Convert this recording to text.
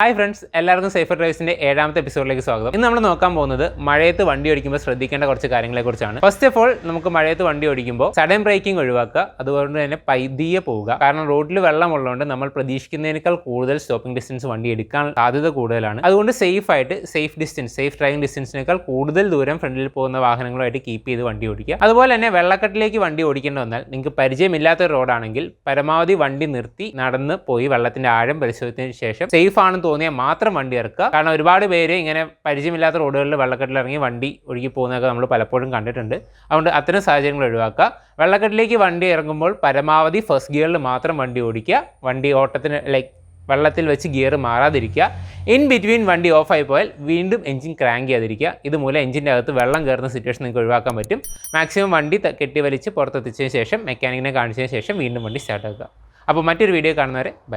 Hi friends, എല്ലാവർക്കും safer ഡ്രൈവ്സിന്റെ 7ാമത്തെ എപ്പിസോഡിലേക്ക് സ്വാഗതം. ഇന്ന് നമ്മൾ നോക്കാൻ പോകുന്നത് മഴയത്ത് വണ്ടി ഓടിക്കുമ്പോൾ ശ്രദ്ധിക്കേണ്ട കുറച്ച് കാര്യങ്ങളെക്കുറിച്ചാണ്. ഫസ്റ്റ് ഓഫ് ഓൾ, നമുക്ക് മഴയത്ത് വണ്ടി ഓടിക്കുമ്പോൾ സഡൻ ബ്രേക്കിംഗ് ഒഴിവാക്കുക, അതുകൊണ്ട് തന്നെ പതിയെ പോവുക. കാരണം റോഡിൽ വെള്ളമുള്ളതുകൊണ്ട് നമ്മൾ പ്രതീക്ഷിക്കുന്നതിനേക്കാൾ കൂടുതൽ സ്റ്റോപ്പിംഗ് ഡിസ്റ്റൻസ് വണ്ടി എടുക്കാൻ സാധ്യത കൂടുതലാണ്. അതുകൊണ്ട് സേഫ് ഡ്രൈവിംഗ് ഡിസ്റ്റൻസിനേക്കാൾ കൂടുതൽ ദൂരം ഫ്രണ്ടിൽ പോകുന്ന വാഹനങ്ങളുമായിട്ട് കീപ്പ് ചെയ്ത് വണ്ടി ഓടിക്കുക. അതുപോലെ തന്നെ വെള്ളക്കെട്ടിലേക്ക് വണ്ടി ഓടിക്കേണ്ടി വന്നാൽ നിങ്ങൾക്ക് പരിചയമില്ലാത്ത റോഡാണെങ്കിൽ പരമാവധി വണ്ടി നിർത്തി നടന്ന് പോയി വെള്ളത്തിന്റെ ആഴം പരിശോധിച്ചതിന് ശേഷം സേഫ് ആണെന്ന് തോന്നിയാൽ മാത്രം വണ്ടി ഇറക്കുക. കാരണം ഒരുപാട് പേര് ഇങ്ങനെ പരിചയമില്ലാത്ത റോഡുകളിൽ വെള്ളക്കെട്ടിൽ ഇറങ്ങി വണ്ടി ഒഴുകി പോകുന്നതൊക്കെ നമ്മൾ പലപ്പോഴും കണ്ടിട്ടുണ്ട്. അതുകൊണ്ട് അത്തരം സാഹചര്യങ്ങൾ ഒഴിവാക്കുക. വെള്ളക്കെട്ടിലേക്ക് വണ്ടി ഇറങ്ങുമ്പോൾ പരമാവധി ഫസ്റ്റ് ഗിയറിൽ മാത്രം വണ്ടി ഓടിക്കുക. വണ്ടി ഓട്ടത്തിന് വെള്ളത്തിൽ വെച്ച് ഗിയർ മാറാതിരിക്കുക. ഇൻ ബിറ്റ്വീൻ വണ്ടി ഓഫായി പോയാൽ വീണ്ടും എഞ്ചിൻ ക്രാങ്ക് ചെയ്യാതിരിക്കുക. ഇതുമൂലം എഞ്ചിൻ്റെ അകത്ത് വെള്ളം കയറുന്ന സിറ്റുവേഷൻ നിങ്ങൾക്ക് ഒഴിവാക്കാൻ പറ്റും. മാക്സിമം വണ്ടി കെട്ടി വലിച്ച് പുറത്തെത്തിച്ചതിന് ശേഷം മെക്കാനിക്കിനെ കാണിച്ചതിന് ശേഷം വീണ്ടും വണ്ടി സ്റ്റാർട്ടാക്കുക. അപ്പോൾ മറ്റൊരു വീഡിയോ കാണുന്നവരെ ബൈ.